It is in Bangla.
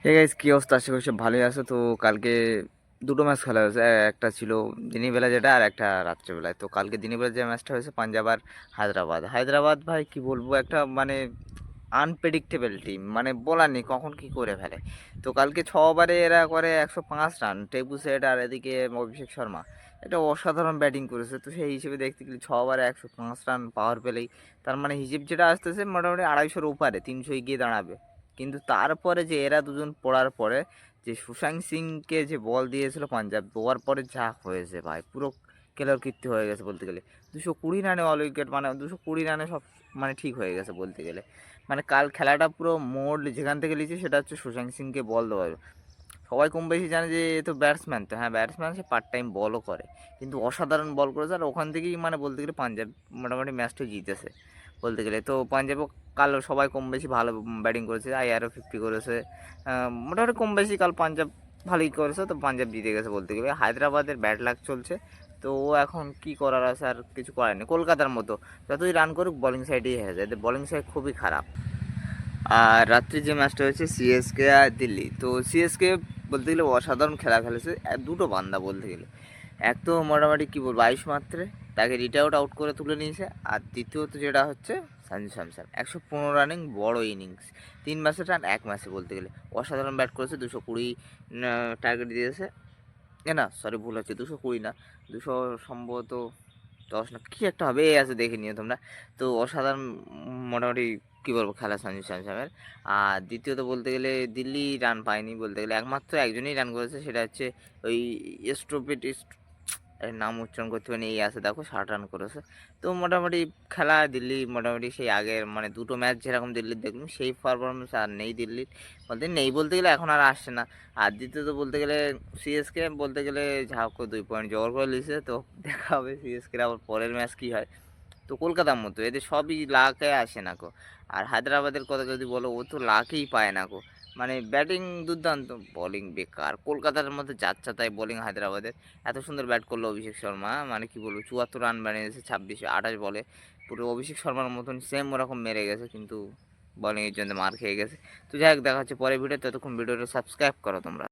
হে গাইস, কি অবস্থা? আশা করি সব ভালোই আছে। তো কালকে দুটো ম্যাচ খেলা হয়েছে। একটা ছিল দিনের বেলা যেটা, আর একটা রাত্রেবেলায়। তো কালকে দিনের বেলা যে ম্যাচটা হয়েছে পাঞ্জাব আর হায়দ্রাবাদ। হায়দ্রাবাদ ভাই কি বলবো, একটা মানে আনপ্রেডিক্টেবল টিম, মানে বলার নেই কখন কি করে ফেলে। তো কালকে 6 ওভারে এরা করে 105 রান, টেবু সেট আর এদিকে অভিষেক শর্মা। এটা অসাধারণ ব্যাটিং করেছে। তো সেই হিসেবে দেখতে গেলে 6 ওভারে 105 রান পাওয়ার পেলেই তার মানে হিসেব যেটা আসতেছে মোটামুটি 250-র উপরে, 300 গিয়ে দাঁড়াবে। কিন্তু তারপরে যে এরা দুজন পড়ার পরে যে সুশান্ত সিংকে যে বল দিয়েছিল পাঞ্জাব, দেওয়ার পরে যা হয়েছে ভাই, পুরো কেলার কীর্তি হয়ে গেছে বলতে গেলে। 220 রানে অল উইকেট, মানে 220 রানে সব মানে ঠিক হয়ে গেছে বলতে গেলে। মানে কাল খেলাটা পুরো মোড় যেখান থেকে লিখছে সেটা হচ্ছে সুশান্ত সিংকে বল দেওয়া। সবাই কম বেশি জানে যে এ তো ব্যাটসম্যান, তো হ্যাঁ ব্যাটসম্যান, সে পার্ট টাইম বলও করে। কিন্তু অসাধারণ বল করেছে, আর ওখান থেকেই মানে বলতে গেলে পাঞ্জাব মোটামুটি ম্যাচটা জিতেছে বলতে গেলে। তো পাঞ্জাবও কাল সবাই কম বেশি ভালো ব্যাটিং করেছে, আইআরও 50 করেছে। মোটামুটি কম বেশি কাল পাঞ্জাব ভালোই করেছে, তো পাঞ্জাব জিতে গেছে বলতে গেলে। হায়দ্রাবাদের ব্যাড লাক চলছে। তো ও এখন কি করার আছে, আর কিছু করার নেই। কলকাতার মতো যতই রান করুক বোলিং সাইডেই হেরে যায়, বোলিং সাইড খুবই খারাপ। আর রাত্রে যে ম্যাচটা হয়েছে সিএসকে আর দিল্লি, তো সিএসকে বলতে গেলে অসাধারণ খেলা খেলেছে। দুটো বান্দা বলতে গেলে, এক তো মোটামুটি কী বলবো 22 মাত্রে তাকে রিটায়ার্ড আউট করে তুলে নিয়েছে। আর দ্বিতীয়ত যেটা হচ্ছে সঞ্জু স্যামসন, 115 রানিং বড় ইনিংস, 3 ম্যাচে রান 1 ম্যাচে বলতে গেলে। অসাধারণ ব্যাট করেছে, 220 টার্গেট দিয়েছে। এ না সরি, ভুল হচ্ছে, 220 না, 200 সম্ভবত 10 না কি একটা হবে, এই আছে দেখে নিও তোমরা। তো অসাধারণ মোটামুটি কী বলবো খেলা সঞ্জু স্যামসনের। আর দ্বিতীয়ত বলতে গেলে দিল্লি রান পায়নি বলতে গেলে, একমাত্র একজনই রান করেছে, সেটা হচ্ছে ওই স্ট্রোপিট, এর নাম উচ্চারণ করতে পারিনি, এই আছে দেখো 60 রান করেছে। তো মোটামুটি খেলা দিল্লি মোটামুটি সেই আগের মানে দুটো ম্যাচ যেরকম দিল্লির দেখলাম সেই পারফরমেন্স আর নেই দিল্লির, বলতে নেই বলতে গেলে এখন আর আসছে না। আর দ্বিতীয়ত বলতে গেলে সিএসকে বলতে গেলে ঝাঁকো 2 পয়েন্ট জোগাড় করে নিয়েছে। তো দেখা হবে সিএসকের আবার পরের ম্যাচ কী হয়। তো কলকাতার মতো এদের সবই লাখে আসে না কো। আর হায়দ্রাবাদের কথা যদি বলো, ও তো লাখেই পায় না কো। মানে ব্যাটিং দুর্দান্ত, বোলিং বেকার। কলকাতার মধ্যে যাচ্ছে তাই বোলিং হায়দ্রাবাদের। এত সুন্দর ব্যাট করলো অভিষেক শর্মা, মানে কি বলবো 74 রান বানিয়েছে 28 বলে। পুরো অভিষেক শর্মার মতন সেম ওরকম মেরে গেছে, কিন্তু বোলিংয়ের জন্য মার খেয়ে গেছে। তো যাই হোক, দেখা হচ্ছে পরের ভিডিও, ততক্ষণ ভিডিওটা সাবস্ক্রাইব করো তোমরা।